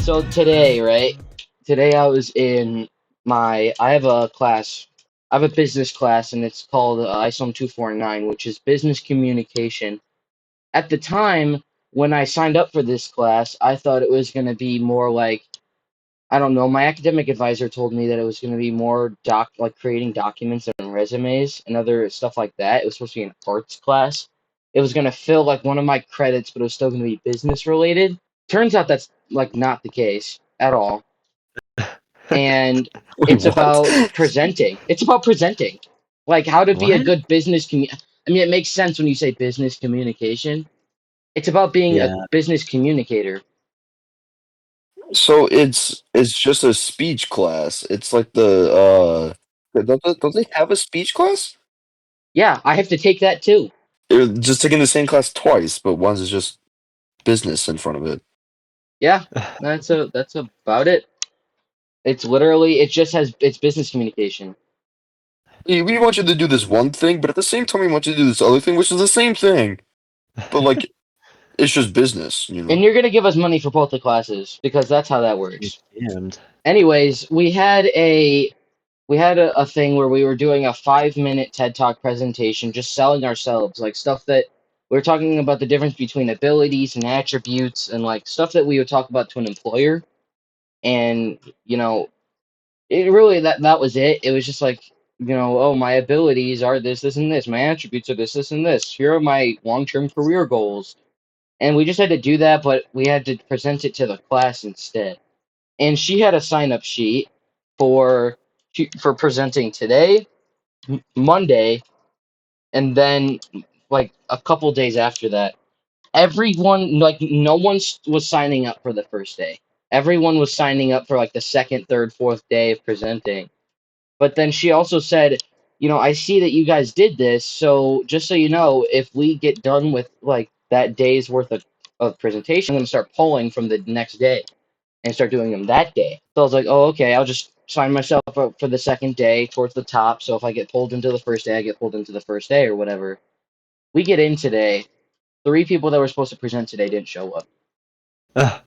So today, right? Today I was in I have a class, I have a business class, and it's called ISOM 249, which is business communication. At the time when I signed up for this class, I thought it was going to be more like, I don't know, my academic advisor told me that it was going to be more like creating documents and resumes and other stuff like that. It was supposed to be an arts class. It was going to fill like one of my credits, but it was still going to be business related. Turns out that's like not the case at all. And Wait, it's what? about presenting. It's about presenting. Like how to be a What? good I mean, it makes sense when you say business communication. It's about being a Yeah. business communicator. So it's just a speech class. It's like don't they have a speech class? Yeah, I have to take that too. They're just taking the same class twice, but one's is just business in front of it. Yeah, that's about it. It's literally it just has it's business communication. We want you to do this one thing, but at the same time we want you to do this other thing, which is the same thing. But like it's just business, you And know? you're gonna give us money for both the classes because that's how that Be works. damned. Anyways, we had a thing where we were doing a 5 minute TED Talk presentation, just selling ourselves, like stuff that we were talking about the difference between abilities and attributes and like stuff that we would talk about to an employer. And, you know, it really that was it. It was just like, oh, my abilities are this, this, and this. My attributes are this, this, and this. Here are my long-term career goals. And we just had to do that, but we had to present it to the class instead. And she had a sign-up sheet for for presenting today, Monday, and then like a couple days after that. Everyone, like no one was signing up for the first day. Everyone was signing up for like the second, third, fourth day of presenting. But then she also said, I see that you guys did this, so just so you know, if we get done with like that day's worth of presentation, I'm gonna start pulling from the next day and start doing them that day. So I was like, oh, okay, I'll just sign myself up for the second day towards the top. So if I get pulled into the first day, I get pulled into the first day or whatever. We get in today. Three people that were supposed to present today didn't show up. Ugh.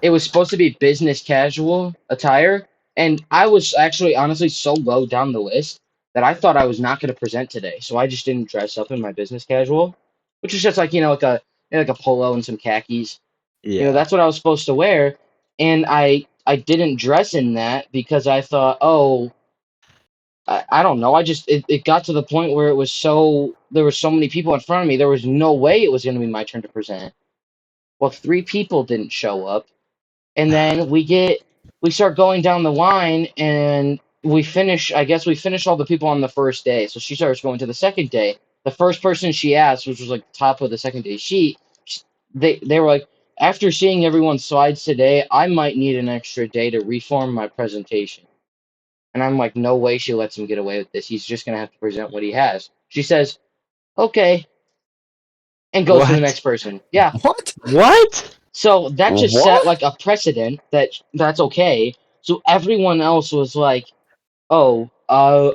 It was supposed to be business casual attire, and I was actually honestly so low down the list that I thought I was not going to present today. So I just didn't dress up in my business casual, which is just like like a polo and some khakis. Yeah. That's what I was supposed to wear, and I didn't dress in that because I thought, oh, I don't know. It got to the point where there were so many people in front of me. There was no way it was going to be my turn to present. Well, three people didn't show up, and then we start going down the line, and we finish. I guess we finished all the people on the first day, so she starts going to the second day. The first person she asked, which was like top of the second day sheet, they were like, after seeing everyone's slides today, I might need an extra day to reform my presentation. And I'm like, no way she lets him get away with this. He's just gonna have to present what he has. She says, okay, and goes to the next What? person. Yeah. What? What? So that just set What? like a precedent that's okay. So everyone else was like, oh, I'll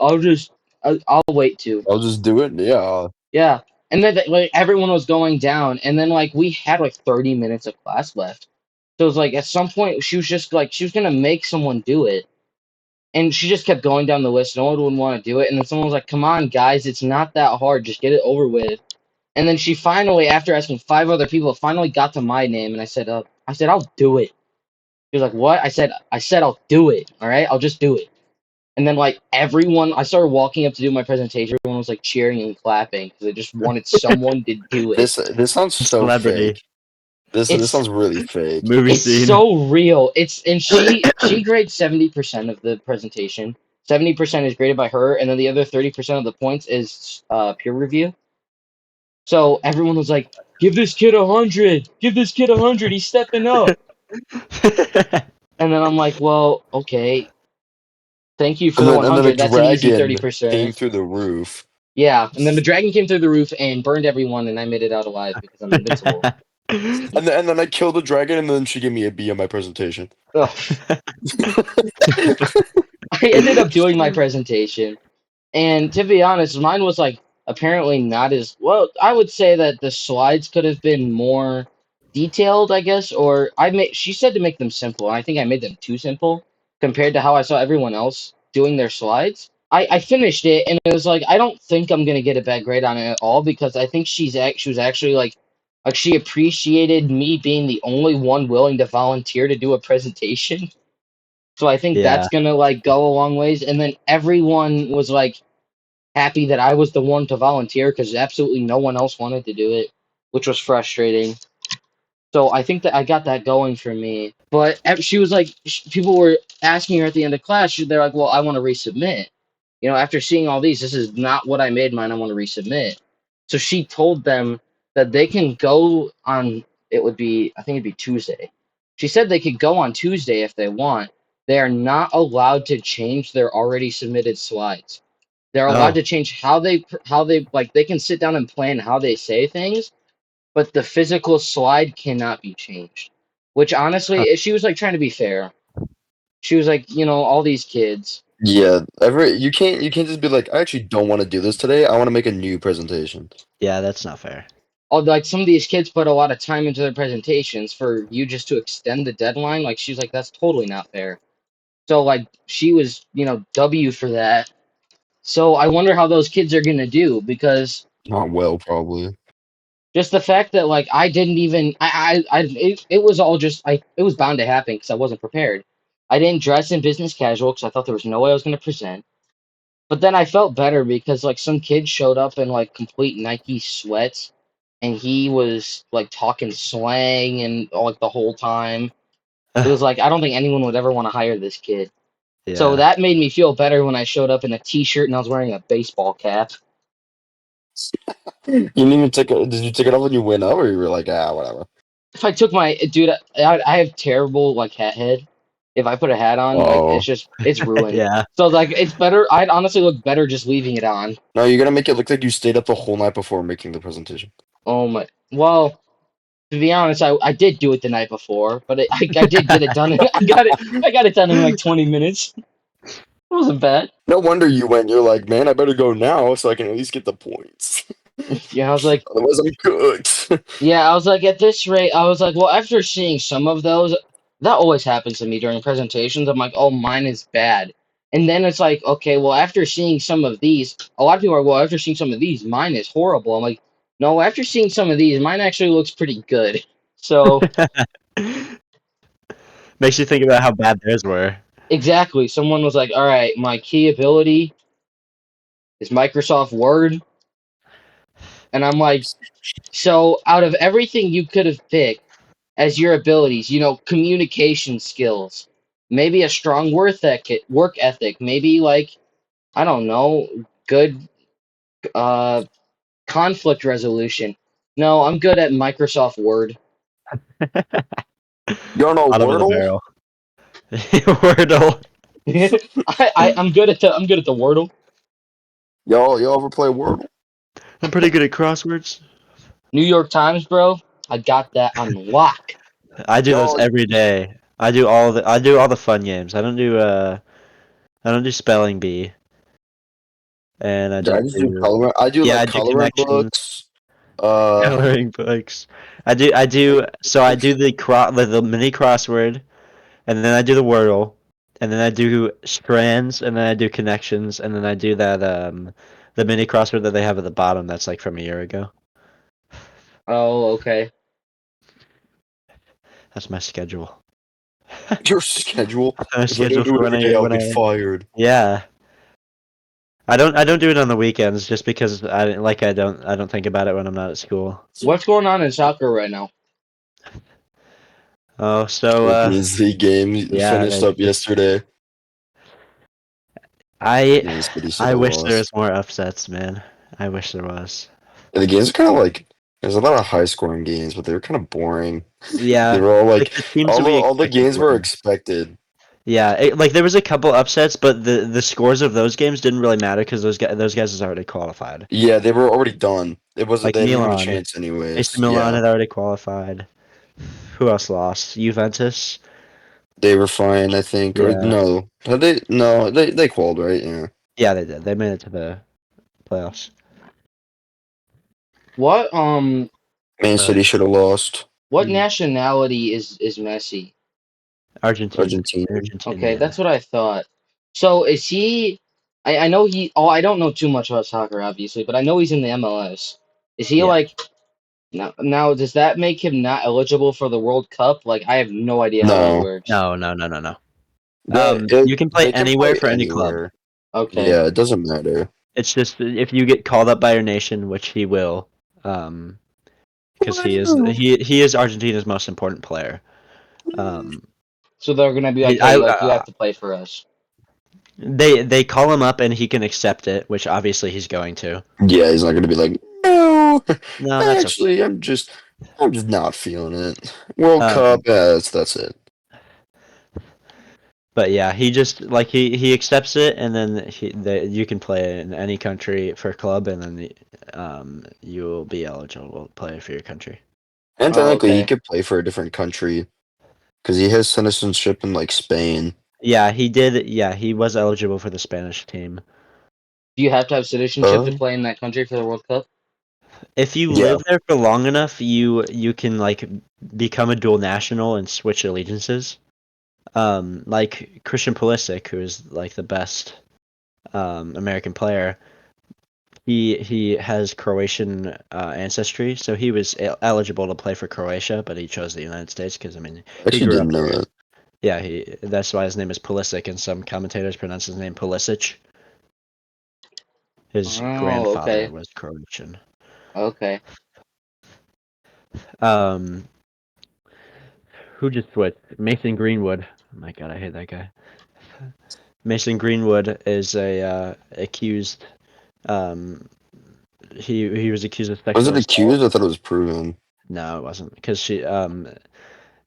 wait too. I'll just do it. Yeah. Yeah. And then like everyone was going down, and then like we had like 30 minutes of class left. So it was like at some point she was just like she was gonna make someone do it. And she just kept going down the list. No one would want to do it. And then someone was like, come on, guys, it's not that hard. Just get it over with. And then she finally, after asking five other people, finally got to my name. And I said, I'll do it. She was like, what? I said, I'll do it. All right. I'll just do it. And then like I started walking up to do my presentation. Everyone was like cheering and clapping because they just wanted someone to do it. This sounds so It's fake. This it's sounds really fake. It's Movie scene. so real. And she grades 70% of the presentation. 70% is graded by her, and then the other 30% of the points is peer review. So everyone was like, "Give this kid 100. Give this kid 100. He's stepping up." And then I'm like, "Well, okay. Thank you for the And then a 100. That's an easy dragon came 30%." through the roof. Yeah, and then the dragon came through the roof and burned everyone, and I made it out alive because I'm invincible. And then I killed the dragon, and then she gave me a B on my presentation. Ugh. I ended up doing my presentation. And to be honest, mine was like apparently not as well. I would say that the slides could have been more detailed, I guess, or I made. She said to make them simple, and I think I made them too simple compared to how I saw everyone else doing their slides. I finished it, and it was like I don't think I'm gonna get a bad grade on it at all because I think she was actually like she appreciated me being the only one willing to volunteer to do a presentation. So I think Yeah. that's gonna like go a long ways. And then everyone was like happy that I was the one to volunteer because absolutely no one else wanted to do it, which was frustrating. So I think that I got that going for me. But she was like, people were asking her at the end of class. They're like, "Well, I want to resubmit. You know, after seeing all these, this is not what I made mine. I want to resubmit." So she told them that they can go on. It would be, I think it'd be Tuesday. She said they could go on Tuesday if they want. They are not allowed to change their already submitted slides. They're allowed Oh. to change how they like. They can sit down and plan how they say things, but the physical slide cannot be changed. Which Huh. honestly, she was like trying to be fair. She was like, you know, all these kids. Yeah, you can't just be like, I actually don't want to do this today. I want to make a new presentation. Yeah, that's not fair. All like some of these kids put a lot of time into their presentations for you just to extend the deadline. Like she's like, that's totally not fair. So like she was, you know, W for that. So I wonder how those kids are gonna do because Not well, probably. just the fact that like I didn't even it was all just it was bound to happen because I wasn't prepared. I didn't dress in business casual because I thought there was no way I was gonna present. But then I felt better because like some kid showed up in like complete Nike sweats and he was like talking slang and like the whole time. It was like I don't think anyone would ever want to hire this kid. So Yeah. that made me feel better when I showed up in a t-shirt and I was wearing a baseball cap. You didn't even take it. Did you take it off when you went up, or you were like, ah, whatever? If I took my dude, I have terrible like hat head. If I put a hat on, like Oh it's ruined. Yeah. So like it's better. I'd honestly look better just leaving it on. no, you're gonna make it look like you stayed up the whole night before making the presentation. Oh my. Well, to be honest, I did do it the night before, but I did get it done. I got it done in like 20 minutes. It wasn't bad. No wonder you went. You're like, man, I better go now so I can at least get the points. Yeah, I was like, Otherwise, I'm cooked. yeah, I was like, at this rate, I was like, well, after seeing some of those, that always happens to me during presentations. I'm like, oh, mine is bad. And then it's like, okay, well, after seeing some of these, a lot of people are, well, after seeing some of these, mine is horrible. I'm like, no, after seeing some of these, mine actually looks pretty good. So, Makes you think about how bad theirs were. exactly. Someone was like, all right, my key ability is Microsoft Word. And I'm like, so out of everything you could have picked as your abilities, you know, communication skills, maybe a strong work ethic, maybe like I don't know, good uh conflict resolution. No, I'm good at Microsoft Word. You don't know Bottom of the Wordle? barrel. Wordle. I'm good at the Wordle. Y'all ever play Wordle? I'm pretty good at crosswords. New York Times, bro. I got that on lock. I do those Y'all, every day. I do all the fun games. I don't do spelling bee, and I yeah, I don't just do do color. I do yeah, like I do coloring connections, books. Uh, coloring books. I do the mini crossword, and then I do the Wordle, and then I do strands, and then I do connections, and then I do that the mini crossword that they have at the bottom that's like from a year ago. Oh, okay. That's my schedule. your schedule. My If I don't schedule do for it when every I day, I'll when get I fired. yeah. I don't do it on the weekends just because I don't think about it when I'm not at school. What's going on in soccer right now? Oh, so Champions League game yeah, finished up yesterday. I Man, City should I have wish there lost. was more upsets, man. I wish there was. And the games are kind of like there's a lot of high scoring games, but they were kind of boring. They Yeah, were all like like the teams that we all the expected games to were win. expected. Yeah, like there was a couple upsets, but the scores of those games didn't really matter because those guys is already qualified. Yeah, they were already done. It wasn't. Like They didn't have a Milan, chance AC anyways. Milan Yeah, had already qualified. Who else lost? Juventus. they were fine. I think. Or Yeah, no, had they? No, they qualified, right? Yeah. yeah, they did. They made it to the playoffs. What Man Uh, City should have lost. What Hmm. nationality is Messi? Argentina. Argentina. Argentina, Okay, yeah. that's what I thought. So is he? I know he. Oh, I don't know too much about soccer, obviously, but I know he's in the MLS. Is he Yeah. like now? Does that make him not eligible for the World Cup? Like, I have no idea how that No, works. No, no, no, no, no. You can play they can anywhere play for any club. anywhere. Okay, Yeah, it doesn't matter. It's just if you get called up by your nation, which he will, because Wow. he is Argentina's most important player. Um, so they're gonna be like, he, hey, like you have to play for us. they call him up and he can accept it, which obviously he's going to. Yeah, he's not gonna be like, no. No, that's okay. Actually, I'm just not feeling it. World Cup, Um, yeah, that's it. but yeah, he just like he accepts it, and then you can play in any country for club, and then you will be eligible to play for your country. And Oh, technically, he okay. could play for a different country because he has citizenship in like Spain. Yeah, he did. Yeah, he was eligible for the Spanish team. Do you have to have citizenship to Oh, play in that country for the World Cup? If you yeah. live there for long enough, you can like become a dual national and switch allegiances. Like Christian Pulisic, who is like the best American player, he has Croatian ancestry, so he was eligible to play for Croatia, but he chose the United States because I mean I he actually grew didn't up know here. that. Yeah, that's why his name is Pulisic, and some commentators pronounce his name Pulisic. His Oh, grandfather okay, was Croatian. okay. Um, who just switched? Mason Greenwood. Oh my God, I hate that guy. Mason Greenwood is a accused. Um, he was accused of Was sexual it assault. accused? I thought it was proven. No, it wasn't because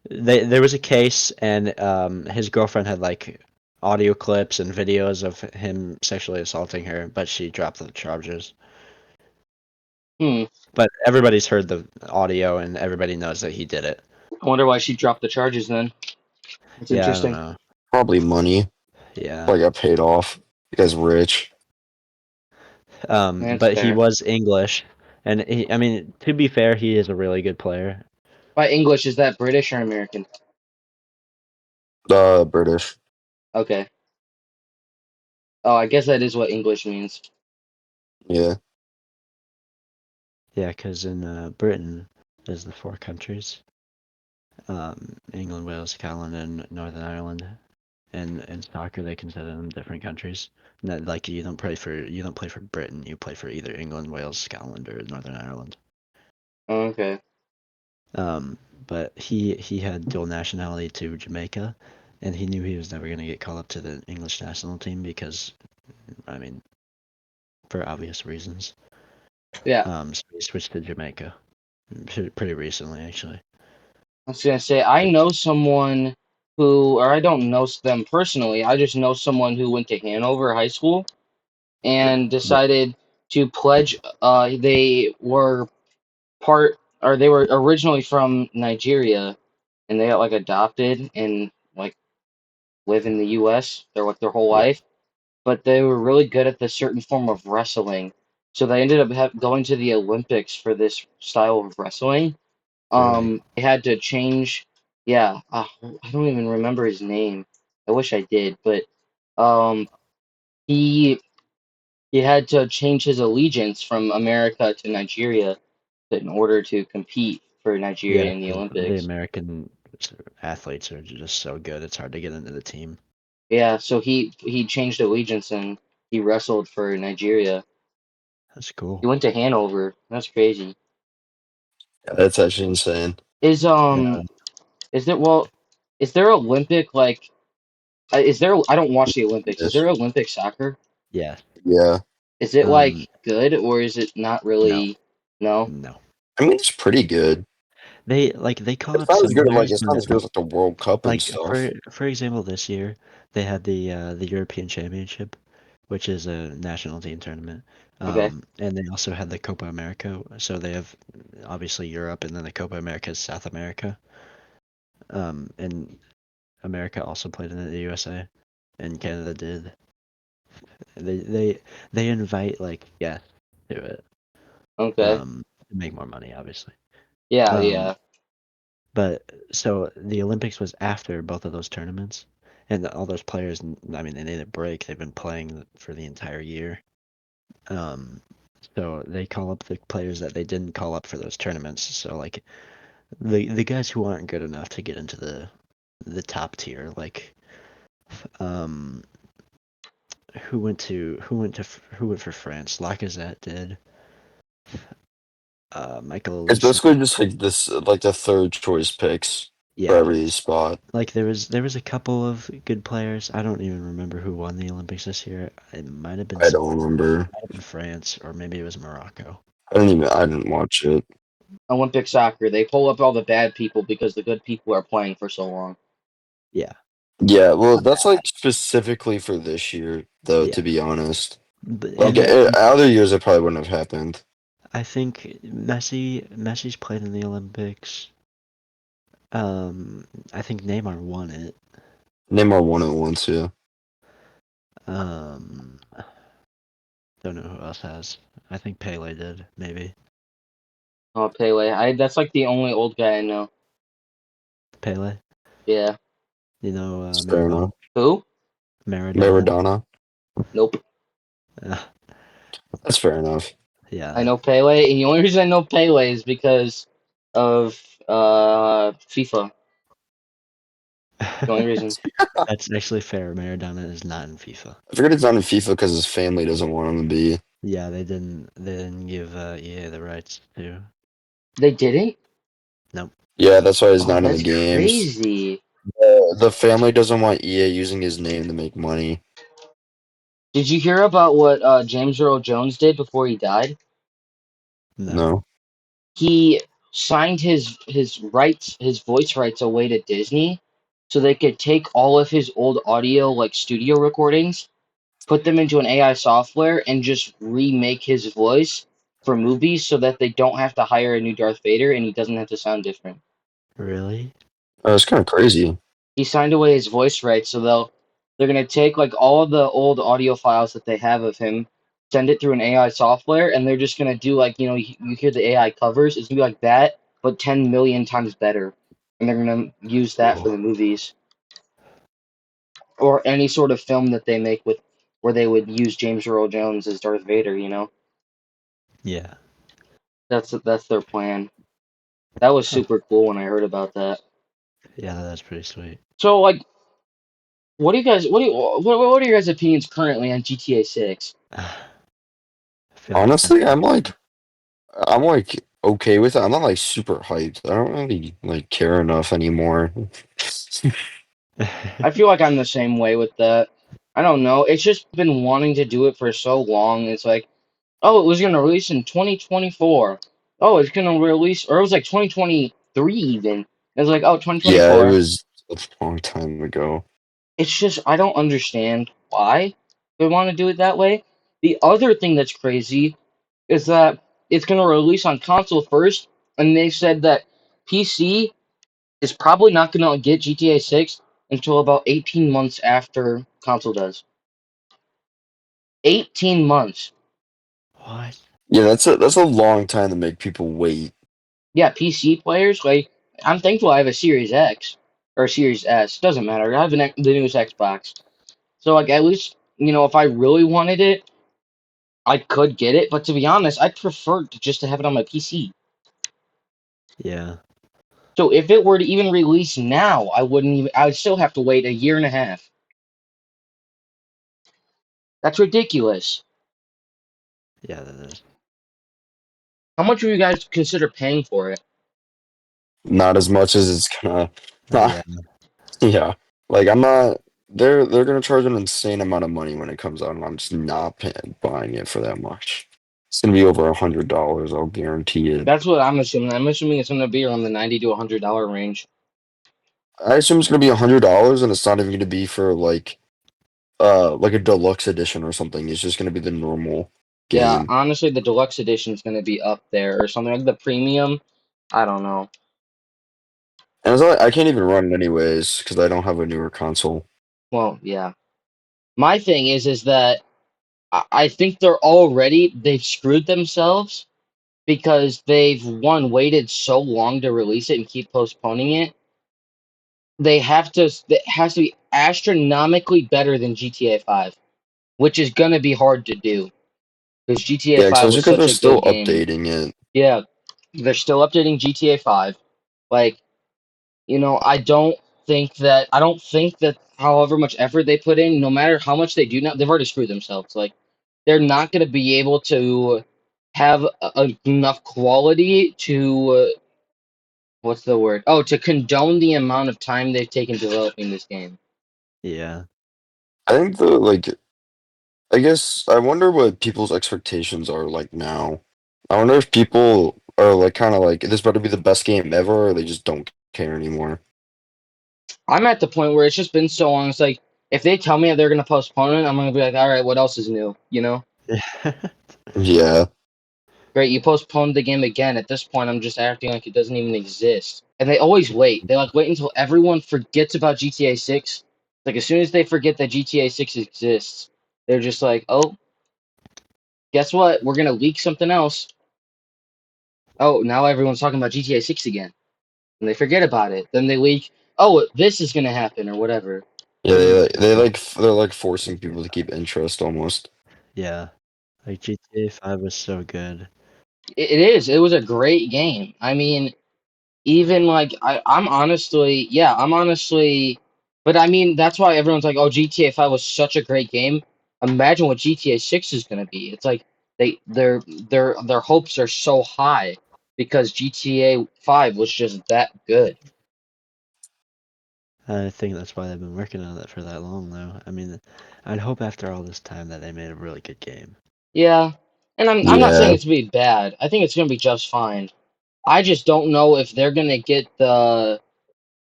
there was a case, and his girlfriend had like audio clips and videos of him sexually assaulting her, but she dropped the charges. Hmm. But everybody's heard the audio, and everybody knows that he did it. I wonder why she dropped the charges then. That's Yeah, I don't interesting. know. Probably money. Yeah. Probably got paid off. You guy's rich. That's But he fair. was English, and I mean, to be fair, he is a really good player. By English, is that British or American? British. Okay. Oh, I guess that is what English means. Yeah. Yeah, because in Britain, there's the four countries: England, Wales, Scotland, and Northern Ireland. And in soccer, they consider them different countries. Not, like you don't play for Britain. You play for either England, Wales, Scotland, or Northern Ireland. Okay. Um, but he had dual nationality to Jamaica, and he knew he was never going to get called up to the English national team because, I mean, for obvious reasons. Yeah. So he switched to Jamaica pretty recently, actually. I was gonna say I Like, know someone who, or I don't know them personally. I just know someone who went to Hanover High School and yeah, decided to pledge. They were part, or they were originally from Nigeria, and they got like adopted and like live in the U.S. their whole Yeah. life. But they were really good at this certain form of wrestling, so they ended up going to the Olympics for this style of wrestling. Really. They had to change. Yeah, I don't even remember his name. I wish I did, but um, he he had to change his allegiance from America to Nigeria in order to compete for yeah, Nigeria in the 'cause the Olympics. American athletes are just so good. It's hard to get into the team. Yeah, so he changed allegiance and he wrestled for Nigeria. That's He cool. went to Hanover. That's crazy. Yeah, that's actually insane. Is Yeah. is there well is there Olympic like is there I don't watch the Olympics. Is Yes. there Olympic soccer? Yeah. Yeah. Is it like Um. good or is it not No. really? No. No. I mean, it's pretty good. They call It's up not as some good. players, It's not as good as like the World Cup and like stuff. for example, this year they had the European Championship, which is a national team tournament. Okay. And they also had the Copa America. So they have obviously Europe, and then the Copa America is South America. And America also played in the USA, and Canada did. They they they invite like guests to it, Okay. to make more money, obviously. Yeah, Um, yeah. But so the Olympics was after both of those tournaments, and all those players. I mean, they need a break. They've been playing for the entire year. Um, so they call up the players that they didn't call up for those tournaments. So like the guys who aren't good enough to get into the top tier, like um, who went for France? Lacazette did. Michael It's Olise. basically just like this, like the third choice picks for Yeah, every spot. like there was a couple of good players. I don't even remember who won the Olympics this year. It might have been I don't remember. France or maybe it was Morocco. I didn't watch it. Olympic soccer, they pull up all the bad people because the good people are playing for so long. Yeah, Yeah, well, that's like specifically for this year, though, yeah. to be honest. But Like and other years, it probably wouldn't have happened. I think Messi's played in the Olympics. I think Neymar won it. Neymar won it once, yeah. Um, don't know who else has. I think Pele did, maybe. Oh, Pele, that's like the only old guy I know. Pele. Yeah. You know, It's fair enough. Who? Maradona. Maradona. Nope. Uh, That's fair enough. I yeah. know Pele, and the only reason I know Pele is because of FIFA. The only reason. That's actually fair. Maradona is not in FIFA. I figured it's not in FIFA because his family doesn't want him to be. Yeah, they didn't give EA the rights to. They didn't? Nope. Yeah, that's why he's Oh, not in the that's games. crazy. The family doesn't want EA using his name to make money. Did you hear about what James Earl Jones did before he died? No. No. He signed his voice rights away to Disney so they could take all of his old audio like studio recordings, put them into an AI software and just remake his voice for movies so that they don't have to hire a new Darth Vader and he doesn't have to sound different. Really? It's kind of crazy. He signed away his voice rights, so they're gonna take like all of the old audio files that they have of him, send it through an AI software, and they're just gonna do like you hear the AI covers, it's gonna be like that, but 10 million times better, and they're gonna use that for Cool. the movies or any sort of film that they make with where they would use James Earl Jones as Darth Vader. Yeah. That's their plan. That was Huh. super cool when I heard about that. Yeah, that's pretty sweet. So like, what are your guys' opinions currently on GTA 6? I feel like Honestly, I'm like okay with it. I'm not like super hyped. I don't really like care enough anymore. I feel like I'm the same way with that. I don't know. It's just been wanting to do it for so long. It's like, oh, it was gonna release in 2024. Oh, it's gonna release, or it was like 2023 even. It's like, oh, Yeah, it 2024. was a long time ago. It's just I don't understand why they want to do it that way. The other thing that's crazy is that it's gonna release on console first, and they said that PC is probably not gonna get GTA 6 until about 18 months after console does. 18 months. What? Yeah, that's a long time to make people wait. Yeah, PC players, like, I'm thankful I have a Series X or Series S. Doesn't matter. I have the newest Xbox. So, like, at least, if I really wanted it, I could get it. But to be honest, I'd prefer just to have it on my PC. Yeah. So, if it were to even release now, I would still have to wait a year and a half. That's ridiculous. Yeah, that is. How much would you guys consider paying for it? Not as much as it's gonna. Yeah. Not, yeah, like I'm not. They're gonna charge an insane amount of money when it comes out, and I'm just not buying it for that much. It's gonna be over $100. I'll guarantee it. That's what I'm assuming. I'm assuming it's going to be around the $90 to $100 range. I assume it's gonna be $100, and it's not even gonna be for like a deluxe edition or something. It's just gonna be the normal Yeah, game. honestly, the deluxe edition is going to be up there or something like the premium. I don't know. And it's not, I can't even run it anyways because I don't have a newer console. Well, yeah. My thing is that I think they've screwed themselves because they've waited so long to release it and keep postponing it. They have to. It has to be astronomically better than GTA 5, which is gonna be hard to do because GTA Yeah, 5 especially was because such they're a still good game. updating it. Yeah, they're still updating GTA 5. Like, I don't think that however much effort they put in, no matter how much they do now, they've already screwed themselves. Like, they're not going to be able to have enough quality to what's the word? Oh, to condone the amount of time they've taken developing this game. Yeah. I think the like I guess I wonder what people's expectations are like now. I wonder if people are like kind of like this better be the best game ever, or they just don't care anymore. I'm at the point where it's just been so long. It's like if they tell me they're going to postpone it, I'm going to be like, all right, what else is new? Yeah. Yeah, Great, you postponed the game again. At this point, I'm just acting like it doesn't even exist. And they always wait. They like wait until everyone forgets about GTA 6. Like as soon as they forget that GTA 6 exists, they're just like, "Oh, guess what? We're gonna leak something else." Oh, now everyone's talking about GTA 6 again, and they forget about it. Then they leak, "Oh, this is gonna happen" or whatever. yeah, Yeah. they're like forcing people to keep interest almost. Yeah. Like GTA 5 was so good. It is. It was a great game. I mean, even like I'm honestly, but I mean that's why everyone's like, oh, GTA 5 was such a great game. Imagine what GTA 6 is gonna be. It's like their hopes are so high because GTA 5 was just that good. I think that's why they've been working on it for that long, though. I mean, I'd hope after all this time that they made a really good game. Yeah, and I'm not saying Yeah, it's gonna be bad. I think it's gonna be just fine. I just don't know if they're gonna get the.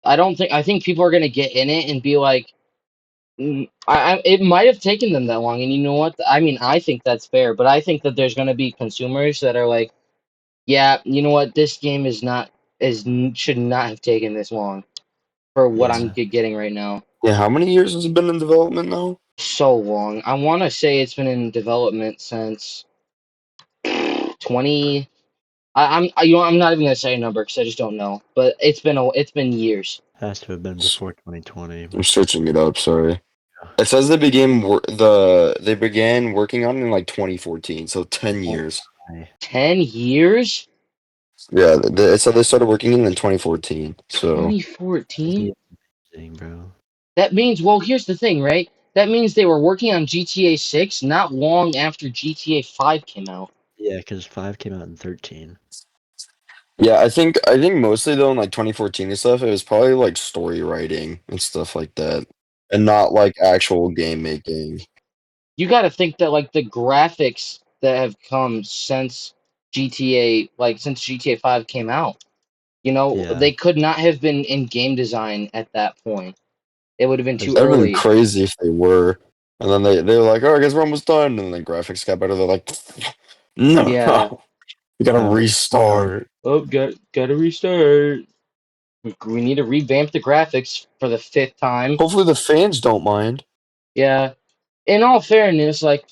I think people are gonna get in it and be like, it might have taken them that long, and you know what? I mean, I think that's fair, but I think that there's going to be consumers that are like, yeah, you know what? This game should not have taken this long for what I'm Yeah. getting right now. yeah. How many years has it been in development now? So long. I want to say it's been in development since 20. I'm not even gonna say a number because I just don't know, but it's been years. Has to have been S- before 2020. I'm searching it up. Sorry. Yeah. It says they began working on it in like 2014, so 10 Oh years. my. 10 years? Yeah, it said they started working in 2014. So 2014? GTA amazing, bro. That means, well, here's the thing, right? That means they were working on GTA 6 not long after GTA 5 came out. Yeah, because 5 came out in 13. yeah, I think mostly though in like 2014 and stuff, it was probably like story writing and stuff like that, and not like actual game making. You got to think that, like, the graphics that have come since GTA 5 came out, Yeah. they could not have been in game design at that point. It would have been There's too That'd have been early. crazy if they were. And then they were like, "Oh, I guess we're almost done." And then graphics got better. They're like, "No, Yeah. we gotta no. restart." Oh, gotta restart. We need to revamp the graphics for the fifth time. Hopefully the fans don't mind. Yeah. In all fairness, like,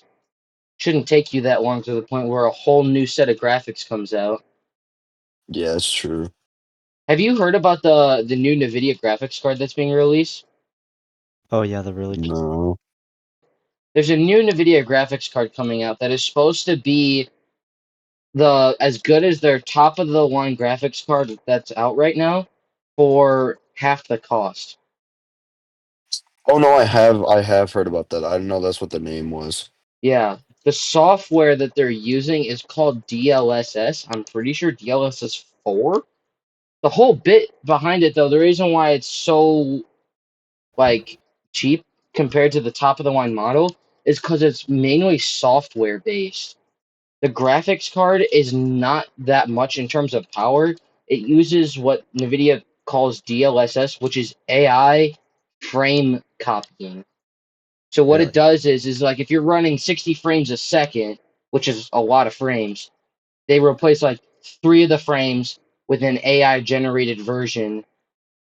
shouldn't take you that long to the point where a whole new set of graphics comes out. Yeah, it's true. Have you heard about the new NVIDIA graphics card that's being released? Oh yeah, the really cheap. No. There's a new NVIDIA graphics card coming out that is supposed to be the as good as their top of the line graphics card that's out right now for half the cost. Oh no, I have heard about that. I didn't know that's what the name was. Yeah, the software that they're using is called DLSS. I'm pretty sure DLSS 4. The whole bit behind it though, the reason why it's so like cheap compared to the top of the line model is because it's mainly software based. The graphics card is not that much in terms of power. It uses what NVIDIA calls DLSS, which is AI frame copying. So what it Really? does is like if you're running 60 frames a second, which is a lot of frames, they replace like three of the frames with an AI generated version,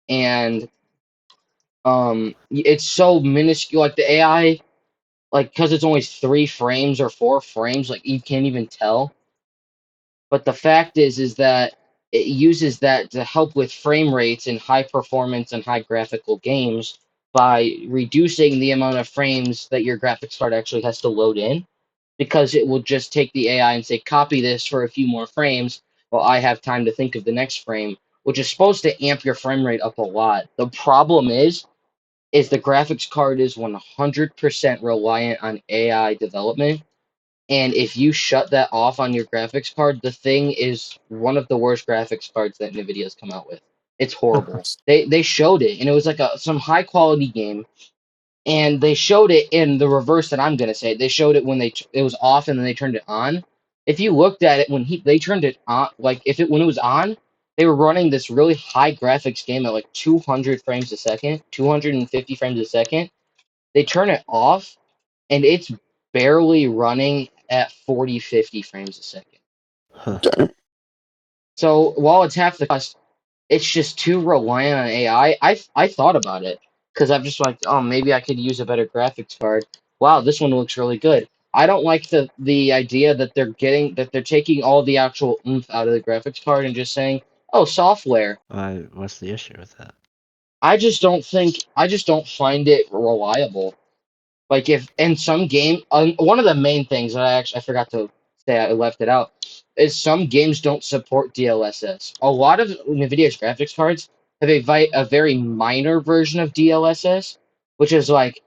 and it's so minuscule. Like the AI, like because it's only 3 frames or 4 frames, like you can't even tell. But the fact is that it uses that to help with frame rates in high performance and high graphical games by reducing the amount of frames that your graphics card actually has to load in, because it will just take the AI and say, copy this for a few more frames while I have time to think of the next frame, which is supposed to amp your frame rate up a lot. The problem is the graphics card is 100% reliant on AI development. And if you shut that off on your graphics card, the thing is one of the worst graphics cards that NVIDIA's come out with. It's horrible. They showed it, and it was like some high quality game, and they showed it in the reverse that I'm gonna say. They showed it when it was off and then they turned it on. If you looked at it when they turned it on, like if it when it was on, they were running this really high graphics game at like 200 frames a second, 250 frames a second. They turn it off, and it's barely running at 40, 50 frames a second. Huh. So while it's half the cost, it's just too reliant on AI. I thought about it because I'm just like, oh, maybe I could use a better graphics card. Wow, this one looks really good. I don't like the idea that they're taking all the actual oomph out of the graphics card and just saying, oh, software. What's the issue with that? I just don't find it reliable. Like if in some game, one of the main things that I forgot to say, I left it out, is some games don't support DLSS. A lot of NVIDIA's graphics cards have a very minor version of DLSS, which is like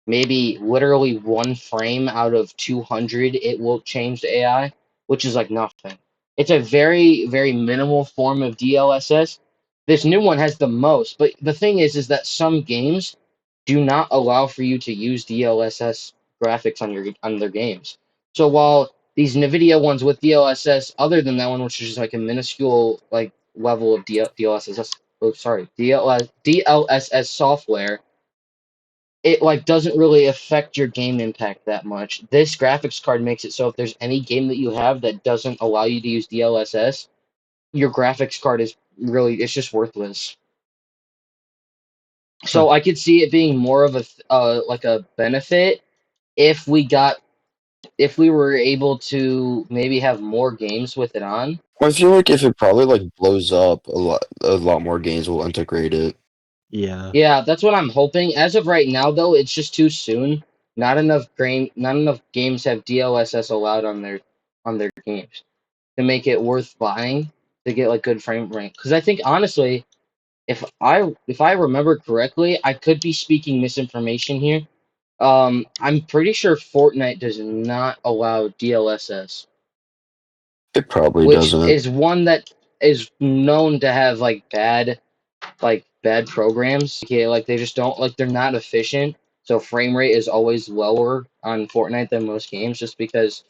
maybe literally one frame out of 200 it will change the AI, which is like nothing. It's a very, very minimal form of DLSS. This new one has the most, but the thing is that some games do not allow for you to use DLSS graphics on their games. So while these NVIDIA ones with DLSS, other than that one, which is just like a minuscule like level of DLSS, oh sorry, DLSS software, it like doesn't really affect your game impact that much. This graphics card makes it so if there's any game that you have that doesn't allow you to use DLSS, your graphics card is really it's just worthless. Huh. So I could see it being more of a like a benefit if we were able to maybe have more games with it on. I feel like if it probably like blows up, a lot more games will integrate it. Yeah. Yeah, that's what I'm hoping. As of right now, though, it's just too soon. Not enough games have DLSS allowed on their games to make it worth buying to get like good frame rate. Because I think honestly, if I remember correctly, I could be speaking misinformation here. I'm pretty sure Fortnite does not allow DLSS, It probably which doesn't. is one that is known to have like bad programs. Okay, like they just don't like they're not efficient. So frame rate is always lower on Fortnite than most games, just because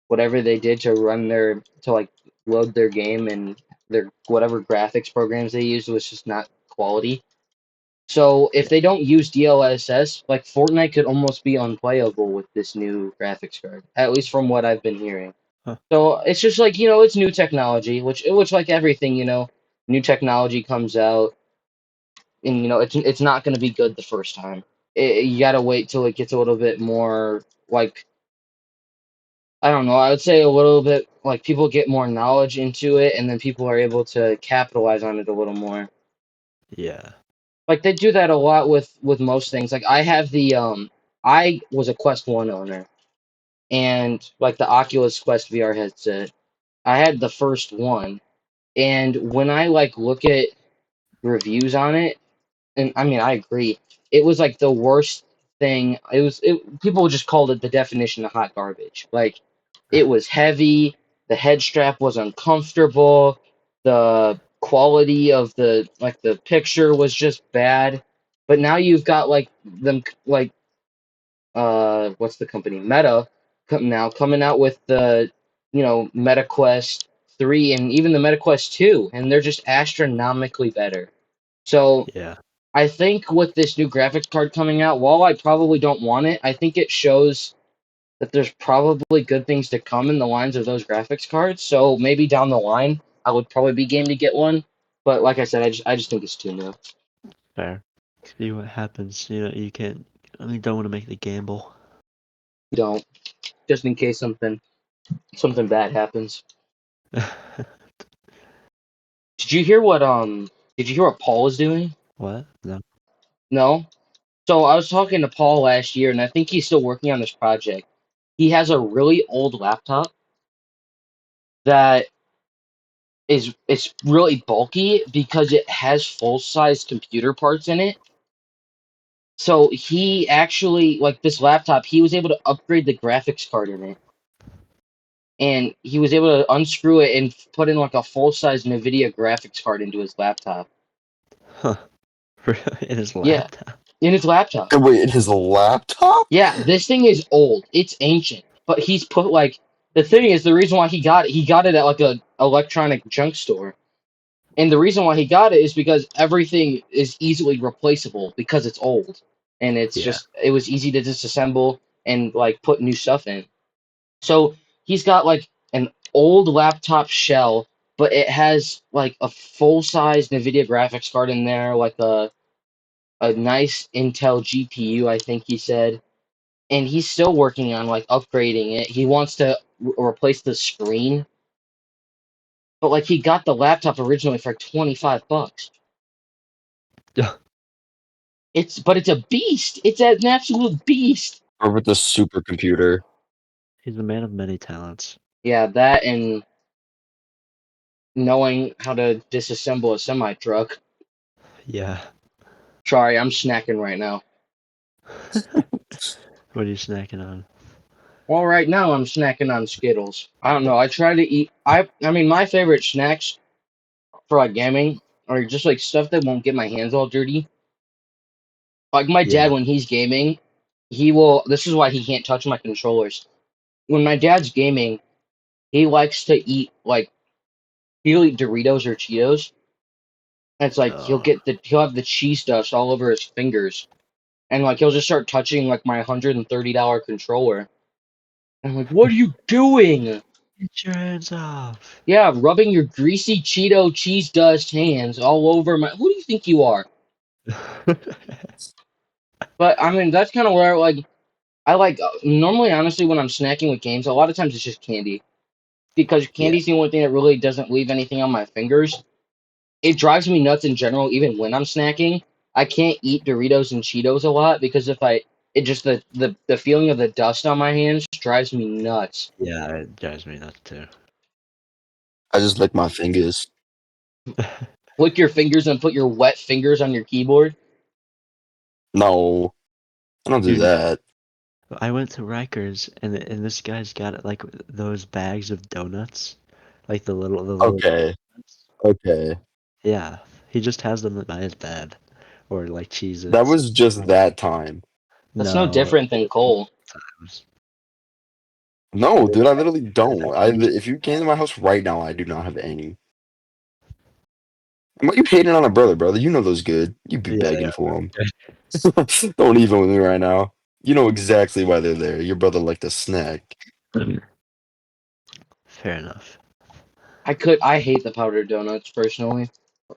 whatever they did to run their to like load their game and their whatever graphics programs they used was just not quality. So if Yeah. they don't use DLSS, like Fortnite could almost be unplayable with this new graphics card, at least from what I've been hearing. Huh. So it's just like, it's new technology, which like everything, new technology comes out, and it's not going to be good the first time. You got to wait till it gets a little bit more like, I don't know, I would say a little bit like people get more knowledge into it, and then people are able to capitalize on it a little more. Yeah. Like they do that a lot with most things. Like I was a Quest 1 owner, and like the Oculus Quest VR headset. I had the first one, and when I like look at reviews on it, and I mean I agree, it was like the worst thing. People just called it the definition of hot garbage. Like it was heavy, the head strap was uncomfortable, the quality of the picture was just bad. But now you've got like them like what's the company Meta now coming out with the Meta Quest 3 and even the Meta Quest 2, and they're just astronomically better. So Yeah. I think with this new graphics card coming out, while I probably don't want it, I think it shows that there's probably good things to come in the lines of those graphics cards. So maybe down the line, I would probably be game to get one. But like I said, I just think it's too new. Fair. See what happens. You can't. I don't want to make the gamble. Don't, just in case something bad happens. Did you hear what did you hear what Paul is doing? What? No. No? So I was talking to Paul last year and I think he's still working on this project. He has a really old laptop that is it's really bulky because it has full-size computer parts in it. So he actually like this laptop, he was able to upgrade the graphics card in it. And he was able to unscrew it and put in like a full-size NVIDIA graphics card into his laptop. Huh. In his Yeah, laptop. in his laptop. Wait, in his laptop? Yeah, this thing is old. It's ancient. But he's put like the thing is the reason why he got it at like a electronic junk store. And the reason why he got it is because everything is easily replaceable because it's old. And it's Yeah. just it was easy to disassemble and like put new stuff in. So he's got like an old laptop shell, but it has like a full-size NVIDIA graphics card in there, like a nice Intel GPU, I think he said. And he's still working on like upgrading it. He wants to replace the screen, but like he got the laptop originally for 25 bucks. It's a beast. It's an absolute beast. Or with the supercomputer? He's a man of many talents. Yeah, that and knowing how to disassemble a semi truck. Yeah. Sorry, I'm snacking right now. What are you snacking on? Well, right now I'm snacking on Skittles. I don't know. I try to eat. I mean, my favorite snacks for like gaming are just like stuff that won't get my hands all dirty. Like my dad, Yeah. when he's gaming, he will. This is why he can't touch my controllers. When my dad's gaming, he likes to eat like he'll eat Doritos or Cheetos. And it's like Oh. he'll have the cheese dust all over his fingers, and like he'll just start touching like my $130 controller. And I'm like, what are you doing? Get your hands off. Yeah, rubbing your greasy Cheeto cheese dust hands all over my. Who do you think you are? But I mean, that's kind of where like I like normally, honestly, when I'm snacking with games, a lot of times it's just candy because Yeah. candy's the only thing that really doesn't leave anything on my fingers. It drives me nuts in general, even when I'm snacking. I can't eat Doritos and Cheetos a lot because if I, it just the feeling of the dust on my hands drives me nuts. Yeah, it drives me nuts too. I just lick my fingers. Lick your fingers and put your wet fingers on your keyboard. No, I don't do Dude, that. I went to Rikers and this guy's got like those bags of donuts, like the little Okay, donuts. okay. Yeah, he just has them by his bed, or like That Cheez-Its. was just that time. That's no No, different than coal. times. No, dude, I literally don't. If you came to my house right now, I do not have any. And what you hating on a brother, brother? You know those good. You be Yeah, they begging are for them. very Don't even with me right now. You know exactly why they're there. Your brother liked a snack. good. Fair enough. I hate the powdered donuts personally.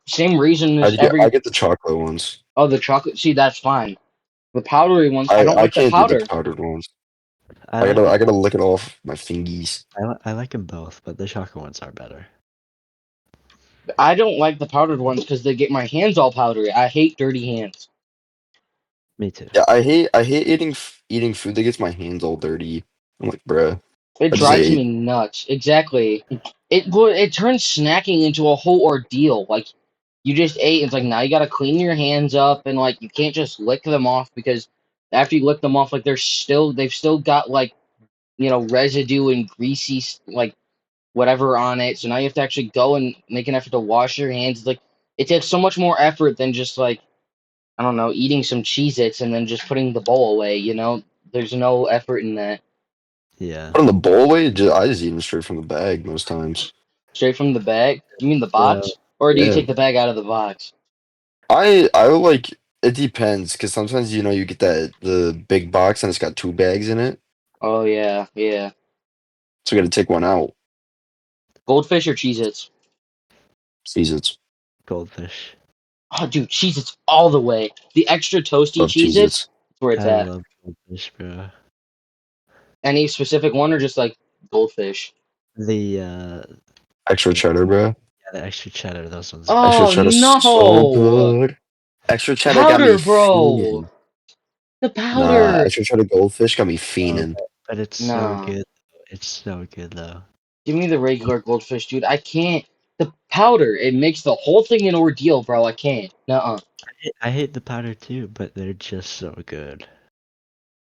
Same reason I as get I every get the chocolate ones. oh the chocolate. See, that's fine. The powdery ones, I I don't I like the can't do the powder. powdered ones. I like I 'em- gotta lick it off my fingies. I like them both, but the chocolate ones are better. I don't like the powdered ones because they get my hands all powdery. I hate dirty hands. Me too. Yeah, I hate eating food that gets my hands all dirty. I'm like, bruh, It I just drives me ate. nuts. Exactly. It turns snacking into a whole ordeal. Like you just ate. It's like now you got to clean your hands up and like you can't just lick them off because after you lick them off, like they've still got like residue and greasy like whatever on it. So now you have to actually go and make an effort to wash your hands. Like it takes so much more effort than just like I don't know eating some Cheez-Its and then just putting the bowl away. There's no effort in that. Yeah. Put in the bowl away. I just eat them straight from the bag most times. Straight from the bag? You mean the Yeah. box? Or do you Yeah, take the bag out of the box? I like it depends because sometimes you get the big box and it's got two bags in it, Oh yeah, yeah. so you got to take one out. Goldfish or Cheez-Its? Cheez Its, Goldfish. Oh dude, Cheez-Its all the way. The extra toasty love Cheez Cheez-Its, Its. that's where it's I at. love goldfish, bro. Any specific one or just like goldfish? The Extra cheddar, bro. Yeah, the extra cheddar. Those ones are good. Extra Oh cheddar's so no! good. Extra cheddar got me Powder, bro. fiending. The Nah, powder. extra cheddar goldfish got me Oh, fiending. but it's so Nah. good. It's so good though. Give me the regular goldfish, dude. I can't. The powder, it makes the whole thing an ordeal, bro. I can't. Nuh-uh. I hate the powder too, but they're just so good.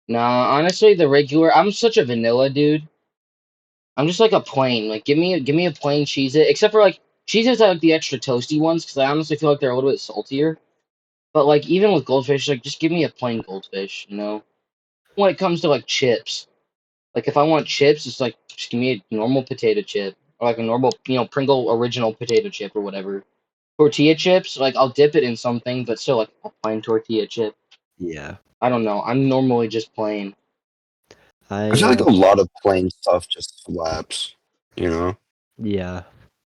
Nah, honestly, the regular. I'm such a vanilla dude. I'm just like a plain. Like, give me a plain Cheez-It. Except for like Cheez-Its, I like the extra toasty ones because I honestly feel like they're a little bit saltier. But like even with goldfish, like just give me a plain goldfish. You know, when it comes to like chips, like if I want chips, it's like just give me a normal potato chip or like a normal, Pringle original potato chip or whatever. Tortilla chips, like I'll dip it in something, but still like a plain tortilla chip. Yeah. I don't know. I'm normally just plain. I I feel like a lot of plain stuff just slaps, you know? yeah.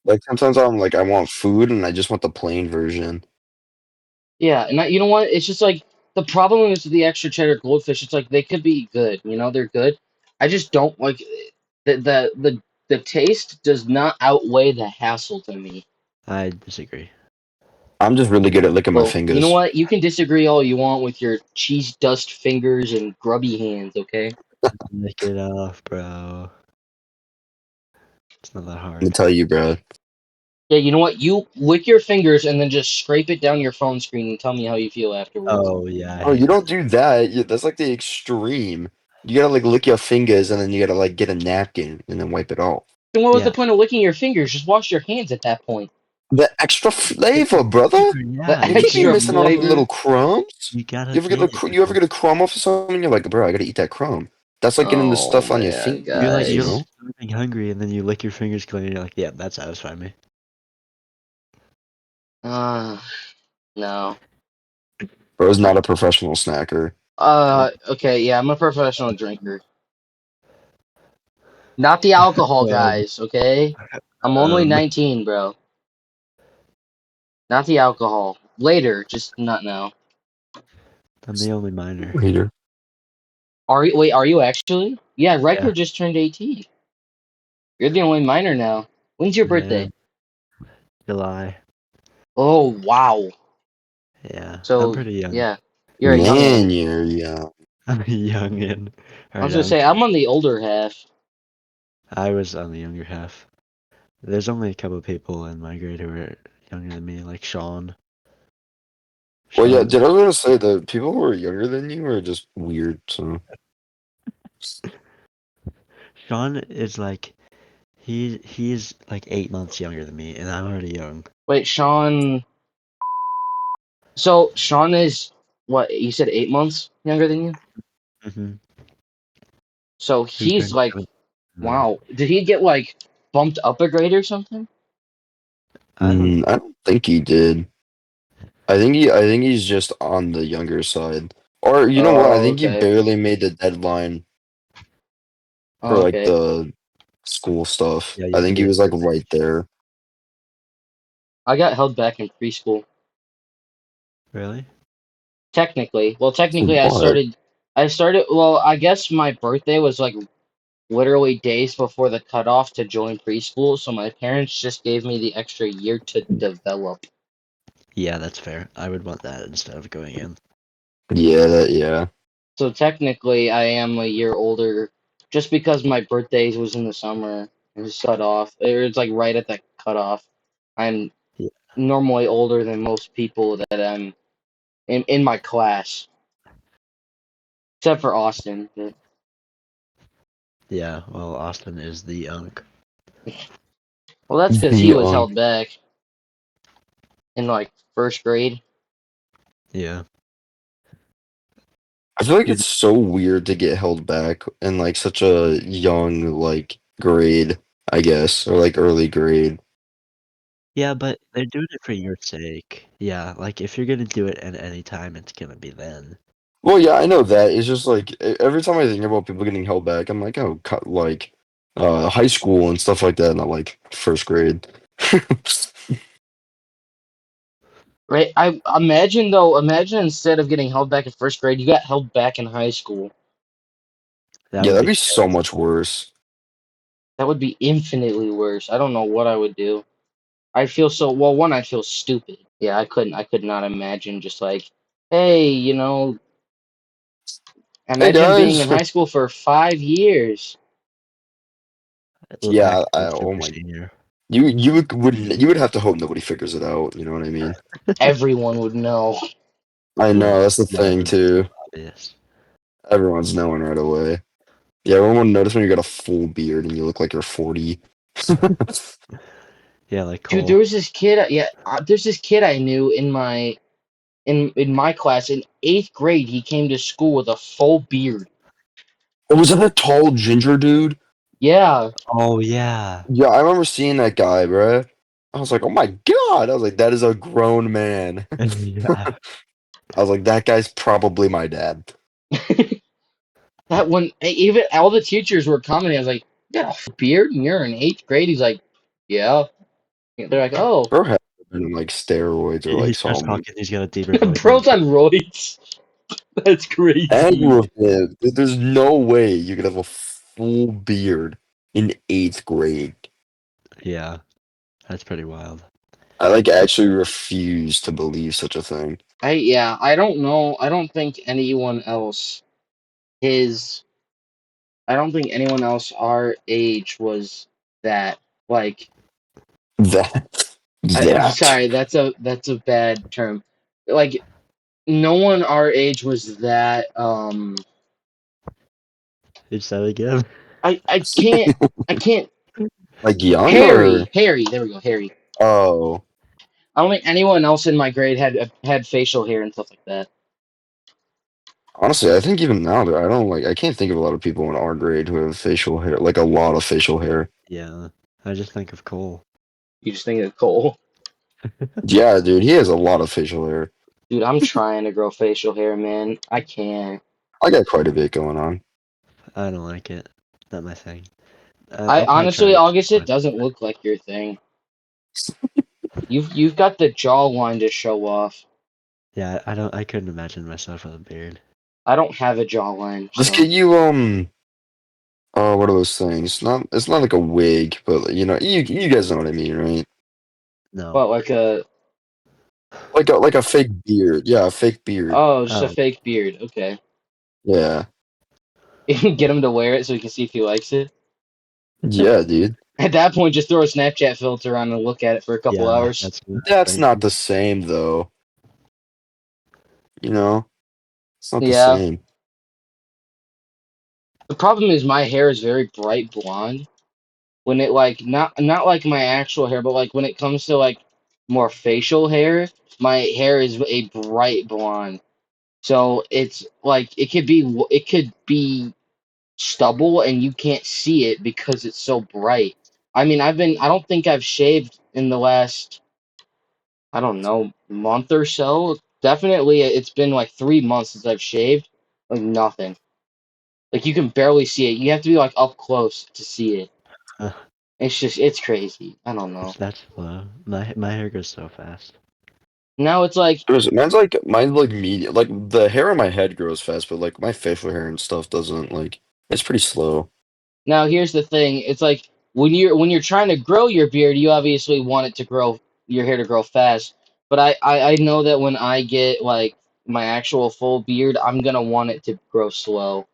Like sometimes I'm like I want food and I just want the plain version. Yeah, and you know what? It's just like the problem is with the extra cheddar goldfish. It's like they could be good, they're good. I just don't like the taste does not outweigh the hassle to me. I disagree. I'm just really good at licking my Well, you know fingers. what? You can disagree all you want with your cheese dust fingers and grubby hands, okay? Lick it off, bro. It's not that I'm gonna hard. tell you, bro. Yeah, you know what? You lick your fingers and then just scrape it down your phone screen and tell me how you feel afterwards. Oh yeah, I Oh, you hate that. don't do that. That's like the extreme. You gotta like lick your fingers and then you gotta like get a napkin and then wipe it off. Then what was the Yeah. point of licking your fingers? Just wash your hands at that point. The extra flavor, brother. The Yeah, You can't be extra missing out on the little flavor. crumbs. you gotta You ever get get a it, you ever bro. get a crumb off of something? You're like, bro, I gotta eat that crumb. That's like getting the Oh stuff on your man, fingers, you You're guys. know? starving hungry, and then you lick your fingers clean. And you're like, yeah, that satisfied me. Uh no. Bro's I, not a professional snacker. okay, yeah, I'm a professional drinker. Not the alcohol Um, guys, okay? I'm only um, 19, bro. Not the alcohol. Later, just not now. I'm the only minor. Hater. Are you actually? Yeah, Riker Yeah, just turned 18. You're the only minor now. When's your yeah. birthday? July. Oh, wow. Yeah, I'm So, pretty young. yeah, you're a Man, youngin'. you're young. I'm a youngin. I was Right gonna on. say, I'm on the older half. I was on the younger half. There's only a couple people in my grade who are younger than me, like Sean. Well, yeah, Sean. did I was gonna say the people who are younger than you are just weird, so Sean is like he's like 8 months younger than me, and I'm already young. Wait, Sean. So, Sean is, what, you said 8 months younger than you? hmm So, He he's turned like, 7 months. wow. Did he get, like, bumped up a grade or something? I don't know. I don't think he did. I think he's just on the younger side. Or you know what? I Oh, think he okay. barely made the deadline for Oh, like okay. the school stuff. Yeah, you I have to think be he a was like certain right age. there. I got held back in preschool. Really? Technically. Well, For technically, what? well, I guess my birthday was like literally days before the cutoff to join preschool, so my parents just gave me the extra year to develop. Yeah, that's fair. I would want that instead of going in. Yeah, yeah. So technically, I am a year older just because my birthday was in the summer. It was cut off. It's like right at the cutoff. I'm Yeah. normally older than most people that I'm in my class, except for Austin. But, Yeah. Well, Austin is the unk. well, that's because he The was held back in like first grade. Yeah. I feel like Did it's so weird to get held back in like such a young like grade, I guess, or like early grade. Yeah, but they're doing it for your sake. Yeah, like if you're gonna do it at any time, it's gonna be then. Well, yeah, I know that. It's just like every time I think about people getting held back, I'm like, oh, cut like high school and stuff like that, not like first grade. Right? I imagine though. Imagine instead of getting held back in first grade, you got held back in high school. That Yeah, would that'd be be so much terrible. worse. That would be infinitely worse. I don't know what I would do. I'd feel so well. One, I'd feel stupid. Yeah, I couldn't. I could not imagine just like, hey, Hey imagine being guys. in high school for 5 years. Yeah, Act like oh super my, senior. you would have to hope nobody figures it out. You know what I mean? Everyone would know. I Yeah, know that's the yeah, thing it'd be so too. obvious. Everyone's knowing right away. Yeah, everyone will notice when you got a full beard and you look like you're 40. Yeah, like Dude, there Cole. was this kid. Yeah, there's this kid I knew in my class in 8th grade. He came to school with a full beard. Oh, was that a tall ginger dude? Yeah, Oh yeah. Yeah, I remember seeing that guy, bruh. I was like, oh my God. I was like, that is a grown man. Yeah. I was like, that guy's probably my dad. that one. Even all the teachers were commenting. I was like, "You got a full beard and you're in 8th grade." He's like, "Yeah." They're like, "Oh, Bro had been like steroids or He like starts something. talking, he's got a deeper voice. bro's on roids." That's crazy. There's no way you could have a full beard in 8th grade. Yeah, that's pretty wild. I like actually refuse to believe such a thing. I don't know. I don't think anyone else his I don't think anyone else our age was that like That I'm that. sorry, that's a bad term. Like no one our age was that Is that again? I can't Like young or Harry, there we go, Harry. oh, I don't think anyone else in my grade had facial hair and stuff like that. honestly, I think even now I don't like I can't think of a lot of people in our grade who have facial hair, like a lot of facial hair. Yeah, I just think of Cole. You just think of Cole. Yeah, dude, he has a lot of facial hair. Dude, I'm trying to grow facial hair, man. I can't. I got quite a bit going on. I don't like it. Not my thing. I I'll probably try honestly, to. August, it doesn't look like your thing. You've got the jawline to show off. Yeah, I don't. I couldn't imagine myself with a beard. I don't have a jawline, Let's so get you what are those things? It's not like a wig, but you guys know what I mean, right? No. what like a Like a fake beard. Yeah, a fake beard. oh, just a Oh, fake beard. Okay. Yeah. Get him to wear it so we can see if he likes it. Yeah, dude. At that point, just throw a Snapchat filter on and look at it for a couple yeah. hours. That's what I was That's not thinking. the same though. You know? It's not the Yeah. same. The problem is my hair is very bright blonde. When it like not like my actual hair, but like when it comes to like more facial hair, my hair is a bright blonde. So it's like it could be stubble and you can't see it because it's so bright. I mean, I don't think I've shaved in the last, I don't know, month or so. Definitely it's been like 3 months since I've shaved. Like nothing. Like you can barely see it. You have to be like up close to see it. Uh, It's crazy. I don't know. that's slow. My hair goes so fast. Now it's like Mine's like medium. Like the hair on my head grows fast, but like my facial hair and stuff doesn't like it's pretty slow. now here's the thing. It's like when you're trying to grow your beard, you obviously want it to grow your hair to grow fast. But I know that when I get like my actual full beard, I'm gonna want it to grow slow.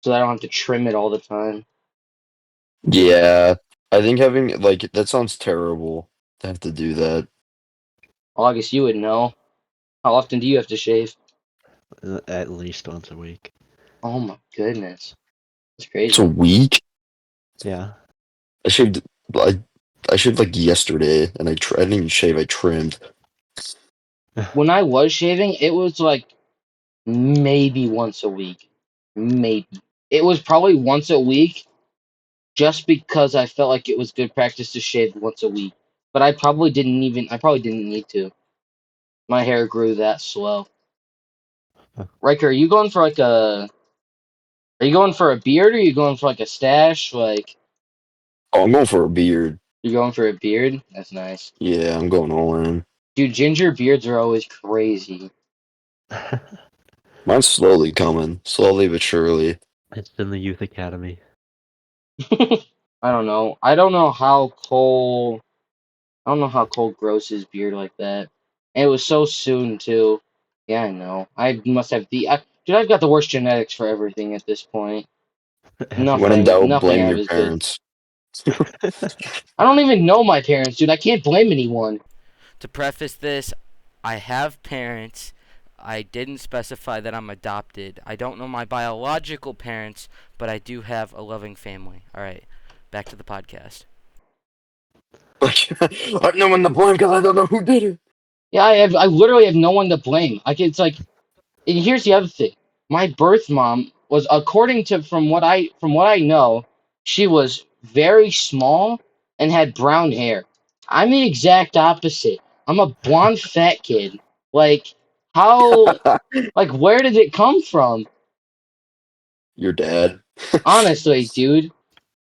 So that I don't have to trim it all the time. Yeah. I think having like that sounds terrible to have to do that. August, you would know. How often do you have to shave? At least once a week. Oh my goodness. That's It's a crazy. week. Yeah. I shaved I I shaved like yesterday and I didn't even shave, I trimmed. When I was shaving, it was like maybe once a week. Maybe. It was probably once a week just because I felt like it was good practice to shave once a week. But I probably didn't need to. My hair grew that slow. Riker, are you going for a beard or are you going for like a stash? Like, Oh, I'm going for a beard. you're going for a beard? That's nice. Yeah, I'm going all in. Dude, ginger beards are always crazy. Mine's slowly coming, slowly but surely. It's in the youth academy. I don't know. I don't know how Cole. I don't know how Cole grows his beard like that. And it was so soon too. Yeah, I know. I must have dude. I've got the worst genetics for everything at this point. When in Nothing. doubt, Nothing I blame have your is good. parents. I don't even know my parents, dude. I can't blame anyone. To preface this, I have parents. I didn't specify that I'm adopted. I don't know my biological parents, but I do have a loving family. All right, back to the podcast. Like, I'm no one to blame because I don't know who did it. Yeah, I literally have no one to blame. Like it's like, and here's the other thing. My birth mom was, according to from what I know, she was very small and had brown hair. I'm the exact opposite. I'm a blonde fat kid. Like how? Like where did it come from? Your dad. Honestly, dude,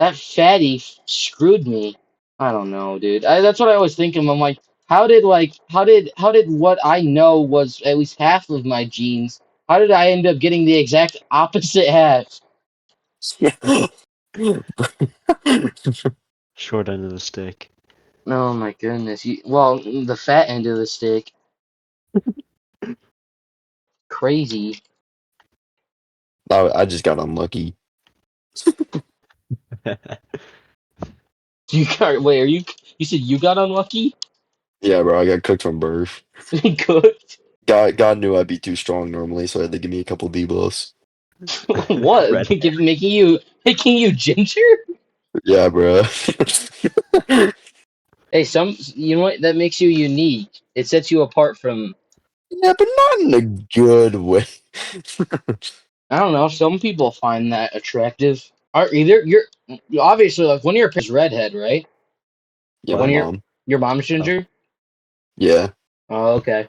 that fatty screwed me. I don't know, dude. That's what I always think of. I'm like, how did what I know was at least half of my genes? How did I end up getting the exact opposite half? Short end of the stick. Oh my goodness. Well, the fat end of the stick. Crazy. I just got unlucky. You got wait? Are you? You said you got unlucky? Yeah, bro, I got cooked from birth. Cooked? God knew I'd be too strong normally, so I had to give me a couple debuffs. What? Red. Making you ginger? Yeah, bro. Hey, you know what? That makes you unique. It sets you apart from. Yeah, but not in a good way. I don't know. Some people find that attractive. Are either you're obviously like one of your parents is redhead, right? Yeah, Or my one of mom. your mom's Oh, ginger. Yeah. Oh, okay.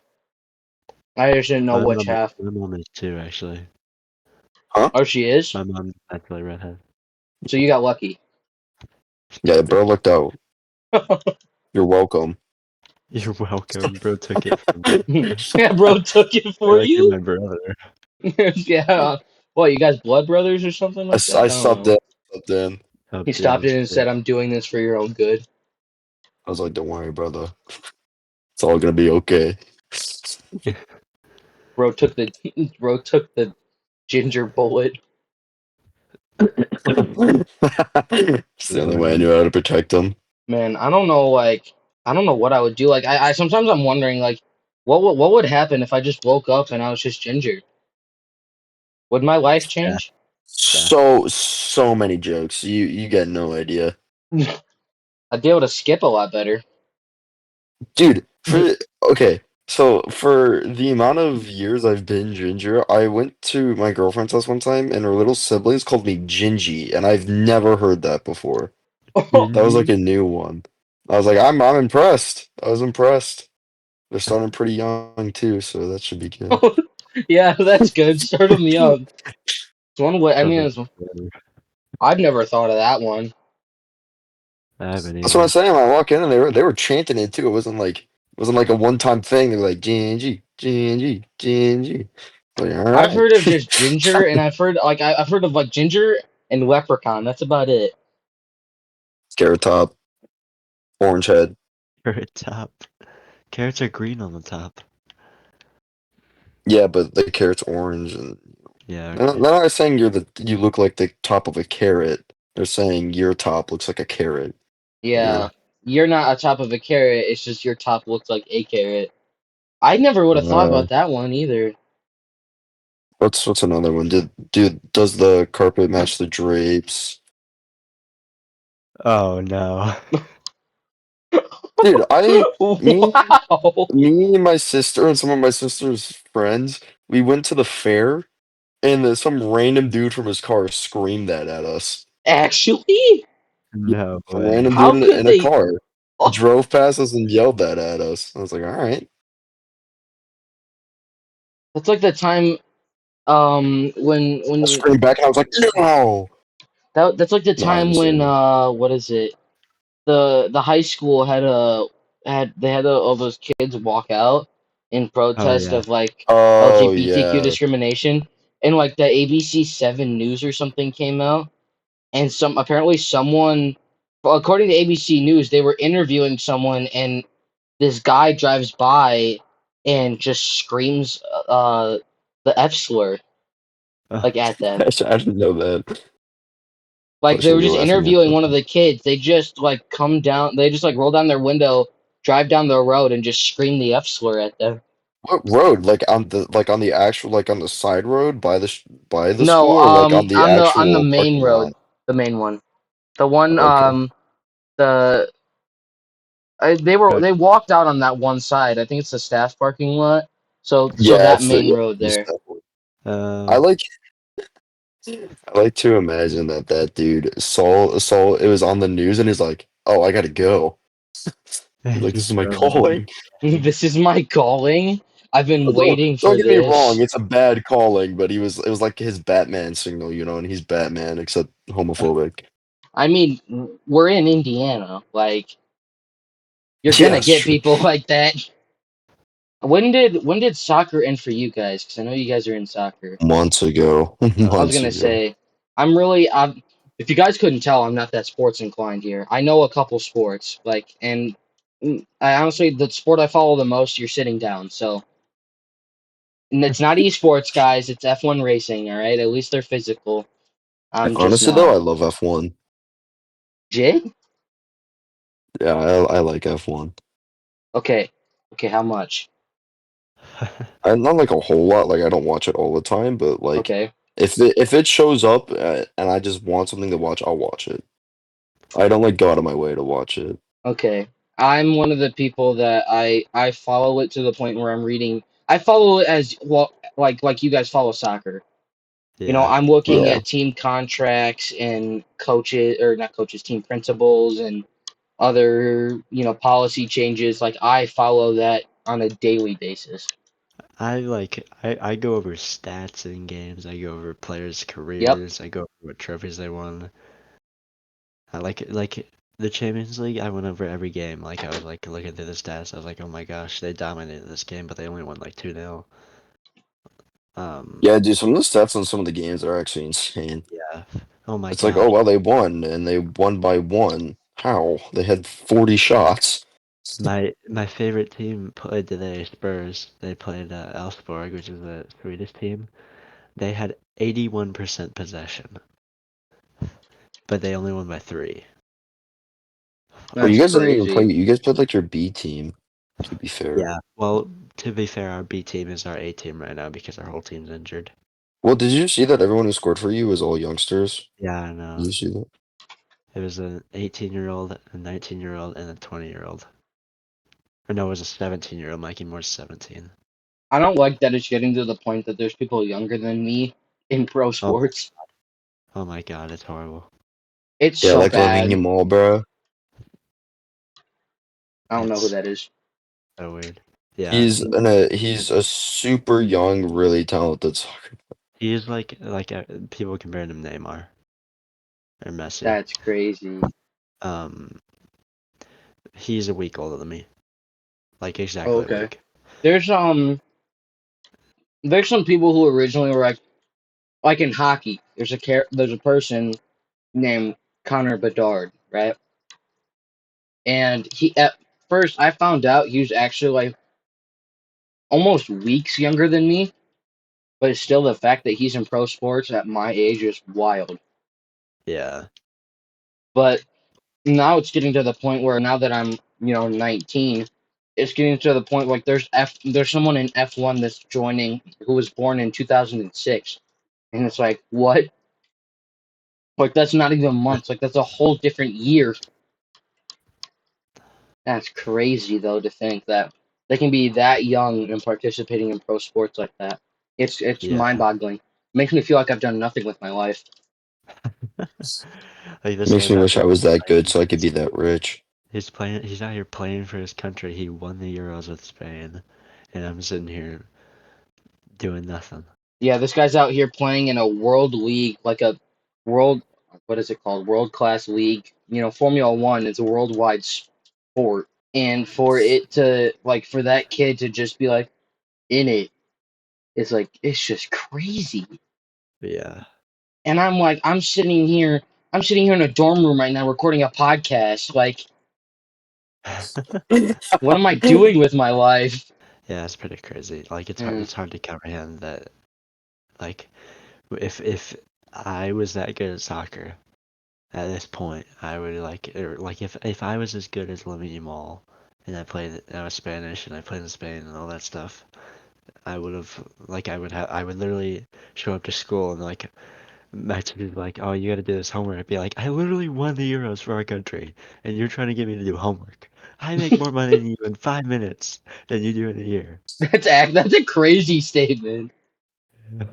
I just didn't know my which mom, half. my mom is too, actually. Huh? Oh, she is. My mom's actually redhead. So you got lucky. Yeah, bro looked out. You're welcome. You're welcome, bro. Took it from me. Yeah, bro took it You're for like you're you. my brother. Yeah. What, you guys blood brothers or something like that? I I don't stopped know. in. Stopped in. Help He stopped in. in and said, "I'm doing this for your own good." I was like, don't worry, brother. It's all gonna be okay. Bro took the bro took the ginger bullet. It's the only way I knew how to protect him. Man, I don't know. Like, I don't know what I would do. Like, I sometimes I'm wondering, like, what would happen if I just woke up and I was just ginger? Would my life Death. change? Death. So many jokes. You get no idea. I'd be able to skip a lot better. Dude, okay, so for the amount of years I've been ginger, I went to my girlfriend's house one time and her little siblings called me Gingy, and I've never heard that before. That was like Gingy. a new one. I was like, I'm impressed. I was impressed. They're starting pretty young too, so that should be good. Yeah, that's good. Start them young. It's one way. I mean, Covered. I've never thought of that one. I haven't That's what I'm either. saying. When I walk in and they were chanting it too. It wasn't like a one-time thing. They were like Gingy, Gingy, Gingy. Like, all I've right. heard of just ginger, and I've heard of like ginger and leprechaun. That's about it. Carrot top, orange head. Carrot top. Carrots are green on the top. Yeah, but the carrot's orange, and Yeah, they're okay. not saying you look like the top of a carrot. They're saying your top looks like a carrot. Yeah, Yeah. you're not on top of a carrot. It's just your top looks like a carrot. I never would have thought Uh, about that one either. what's another one? Does the carpet match the drapes? Oh no. Dude, me, Wow. me, my sister, and some of my sister's friends, we went to the fair, and some random dude from his car screamed that at us. Actually, Yeah, No some random way. dude how could in a they? car Oh, drove past us and yelled that at us. I was like, all right. that's like the time. I When screamed back, and I was like, no. that's like the No, I time when understand. what is it? The high school had all those kids walk out in Oh protest yeah. of like Oh LGBTQ yeah. discrimination, and like the ABC 7 News or something came out, and someone Well, according to ABC News, they were interviewing someone, and this guy drives by and just screams the F slur Oh, like at them. I didn't know that. Like Probably they were shouldn't be just laughing at interviewing that. one of the kids. They just like come down. They just like roll down their window, drive down the road, and just scream the F slur at them. What road? Like on the actual like on the side road by by the No, school or like on the on the actual main parking road, lot? the main one, the one Okay. the oh, they walked out on that one side. I think it's the staff parking lot. So Yeah, that it's the main yeah, road just there. that one. I uh, like I like to imagine that that dude saw it was on the news and he's like, "Oh, I gotta go." He's like, "This is just my drove off. calling." This is my calling. I've been waiting Don't for get me wrong, this. it's a bad calling, but it was like his Batman signal, you know, and he's Batman except homophobic. I mean, we're in Indiana. Like, you're Yeah, gonna it's get true. people like that. When did soccer end for you guys? Because I know you guys are in soccer. Months ago. I was Months gonna ago. say, I'm. If you guys couldn't tell, I'm not that sports inclined here. I know a couple sports, like, and I honestly, the sport I follow the most, you're sitting down. So, and it's not esports, guys. It's F1 racing. All right, at least they're physical. I'm just Honestly though, not. I love F1. Jig? Yeah, I like F1. Okay, okay. How much? I'm not like a whole lot, like I don't watch it all the time, but like Okay. if it shows up and I just want something to watch, I'll watch it. I don't like go out of my way to watch it. Okay. I'm one of the people that I follow it to the point where I'm reading. I follow it as well, like you guys follow soccer. You know, Yeah. I'm looking Yeah. at team contracts and coaches or not coaches, team principals and other, policy changes. Like I follow that on a daily basis. I go over stats in games. I go over players' Yep. careers. I go over what trophies they won. I like the Champions League. I went over every game. Like I was like looking through the stats. I was like, oh my gosh, they dominated this game, but they only won like 2-0. Um, Yeah, dude, some of the stats on some of the games are actually insane. yeah. Oh my It's like, oh God. well, they won and they won by one. How? They had 40 shots. My favorite team played today, Spurs. They played Elfsborg, which is a Swedish team. They had 81% possession, but they only won by 3. Oh, you That's guys didn't even play. crazy. You guys played like your B team, to be fair. Yeah. Well, to be fair, our B team is our A team right now because our whole team's injured. Well, did you see that everyone who scored for you was all youngsters? Yeah, I Did know. you see that? It was an 18-year-old, a 19-year-old, and a 20-year-old. Or no, it was a 17-year-old. Mikey Moore's 17. I don't like that it's getting to the point that there's people younger than me in pro Oh my, sports. oh my God, it's horrible. It's Yeah, so like Lavinia bad. Mall, bro. I don't know who It's that is. so weird. Yeah, He's a super young, really talented soccer. he's like people comparing him to Neymar or Messi. That's crazy. Um, he's a week older than me, like Oh, exactly a okay. week. There's there's some people who originally were like in hockey. There's a person named Connor Bedard, right? And he at first I found out he was actually like almost weeks younger than me, but still the fact that he's in pro sports at my age is wild. Yeah, But now it's getting to the point where now that I'm, 19, it's getting to the point like there's someone in F1 that's joining who was born in 2006, and it's like what? Like that's not even months. Like that's a whole different year. That's crazy though to think that they can be that young and participating in pro sports like that. It's yeah. mind-boggling. Makes me feel like I've done nothing with my life. Like this Makes guy's me out wish here I was that good playing so I for could be that rich. he's playing. He's out here playing for his country. He won the Euros with Spain, and I'm sitting here doing nothing. Yeah, this guy's out here playing in a world league, like a world, what is it called? World class league. Formula One is a worldwide sport. And for it to, like, for that kid to just be like in it, it's just crazy. Yeah, And I'm like, I'm sitting here. I'm sitting here in a dorm room right now recording a podcast. Like, what am I doing with my life? Yeah, it's pretty crazy. Like Hmm. it's hard to comprehend that. Like if I was that good at soccer at this point, I would like if I was as good as Lamine Yamal and I was Spanish and I played in Spain and all that stuff, I would have like I would literally show up to school and like my teacher's like, oh, you got to do this homework. I'd be like, I literally won the Euros for our country, and you're trying to get me to do homework. I make more money than you in 5 minutes than you do in a year. That's a crazy statement.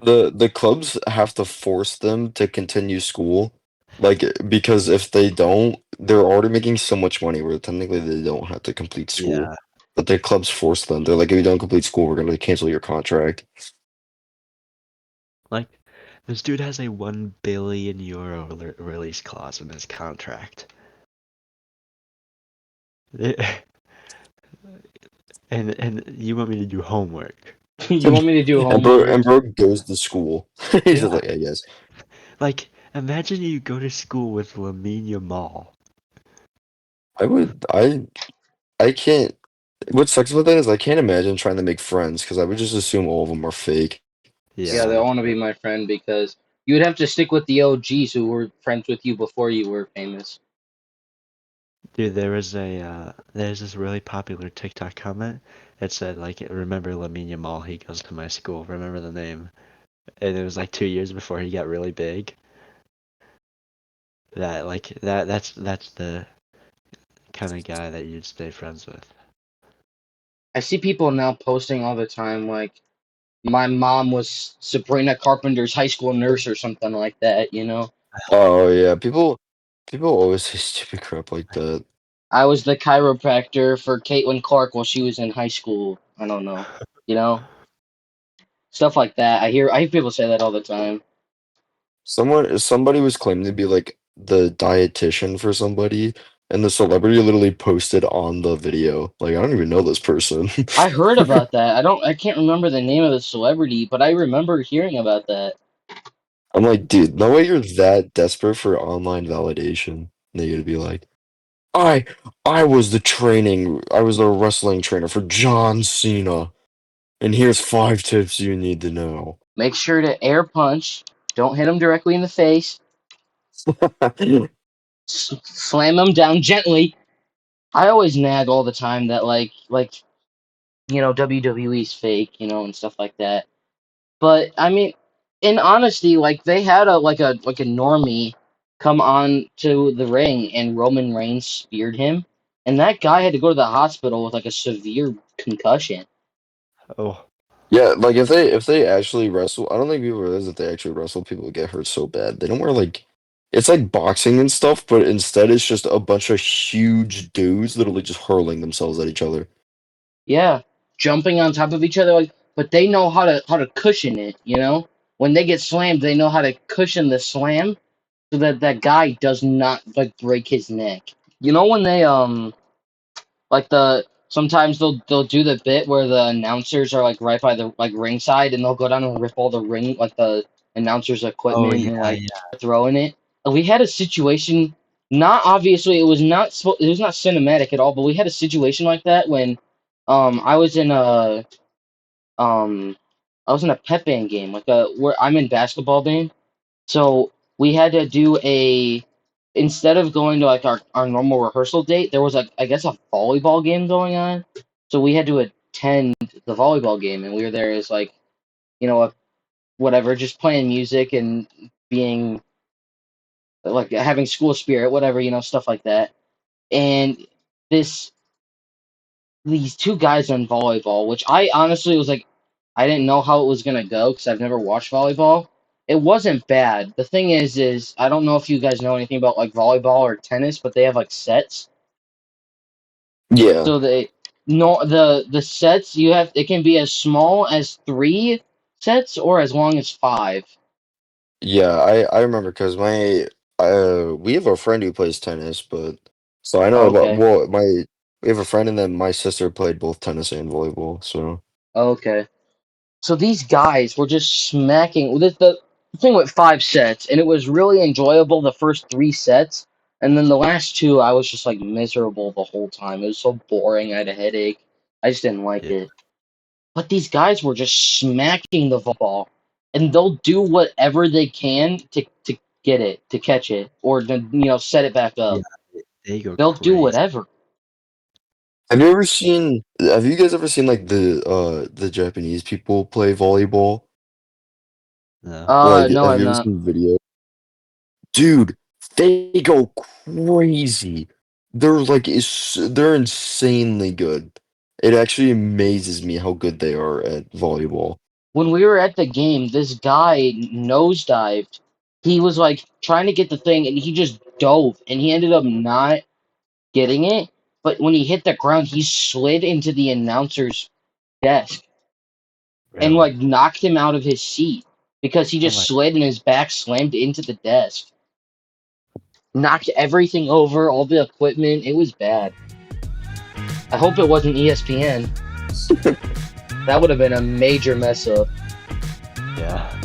The clubs have to force them to continue school, like because if they don't, they're already making so much money where technically they don't have to complete school. Yeah, But the clubs force them. They're like, if you don't complete school, we're gonna cancel your contract. like this dude has a 1 billion euro release clause in his contract. And you want me to do homework? You want me to do And homework? bro goes to school. He's just Yeah. like, I guess. Like, imagine you go to school with Lamine Yamal. I would I can't what sucks about that is I can't imagine trying to make friends because I would just assume all of them are fake. Yeah, they Yeah. all want to be my friend because you would have to stick with the OGs who were friends with you before you were famous. Dude, there's this really popular TikTok comment that said like, remember Lamine Yamal? He goes to my school. Remember the name? And it was like 2 years before he got really big. That's the kind of guy that you'd stay friends with. I see people now posting all the time like my mom was Sabrina Carpenter's high school nurse or something like that, you know? Oh yeah, people always say stupid crap like that. I was the chiropractor for Caitlin Clark while she was in high school. I don't know. You know? Stuff like that. I hear people say that all the time. Somebody was claiming to be like the dietitian for somebody, and the celebrity literally posted on the video. Like, I don't even know this person. I heard about that. I can't remember the name of the celebrity, but I remember hearing about that. I'm like, dude, no way you're that desperate for online validation. They're gonna be like, I I was the wrestling trainer for John Cena, and here's 5 tips you need to know. Make sure to air punch. Don't hit him directly in the face. Slam him down gently. I always nag all the time that WWE's fake, and stuff like that. But I mean, in honesty, like they had a normie come on to the ring and Roman Reigns speared him, and that guy had to go to the hospital with like a severe concussion. Oh, Yeah, like if they actually wrestle, I don't think people realize if they actually wrestle, people get hurt so bad. They don't wear like it's like boxing and stuff, but instead it's just a bunch of huge dudes literally just hurling themselves at each other. Yeah, jumping on top of each other, like, but they know how to cushion it. When they get slammed, they know how to cushion the slam so that that guy does not like break his neck. When they like sometimes they'll do the bit where the announcers are like right by the like ringside and they'll go down and rip all the ring like the announcers oh equipment and yeah, like yeah. throwing it. And we had a situation, not obviously it was not cinematic at all, but we had a situation like that when I was in a um I was in a pep band game, like a where I'm in basketball band. So we had to do instead of going to like our normal rehearsal date, there was like I guess a volleyball game going on. So we had to attend the volleyball game and we were there as like, whatever, just playing music and being like having school spirit, whatever, stuff like that. And this these two guys on volleyball, which I honestly was like, I didn't know how it was gonna go because I've never watched volleyball. It wasn't bad. The thing is I don't know if you guys know anything about like volleyball or tennis, but they have like sets. Yeah. So they no the sets you have it can be as small as 3 sets or as long as 5. Yeah, I remember because my we have a friend who plays tennis, but so I know about Okay. well my we have a friend and then my sister played both tennis and volleyball, so Okay. So these guys were just smacking. The thing with 5 sets, and it was really enjoyable the first 3 sets, and then the last two I was just like miserable the whole time. It was so boring. I had a headache. I just didn't like Yeah. it. But these guys were just smacking the ball, and they'll do whatever they can to get it, to catch it, or to set it back Yeah, up. they go They'll do crazy. whatever. Have you guys ever seen like the Japanese people play volleyball? No. Like, No, have I'm you ever not. seen video? Dude, they go crazy. They're insanely good. It actually amazes me how good they are at volleyball. When we were at the game, this guy nosedived. He was like trying to get the thing, and he just dove, and he ended up not getting it. But when he hit the ground, he slid into the announcer's desk and Really? like knocked him out of his seat because he Oh just my. slid and his back slammed into the desk. Knocked everything over, all the equipment. It was bad. I hope it wasn't ESPN. That would have been a major mess up. Yeah.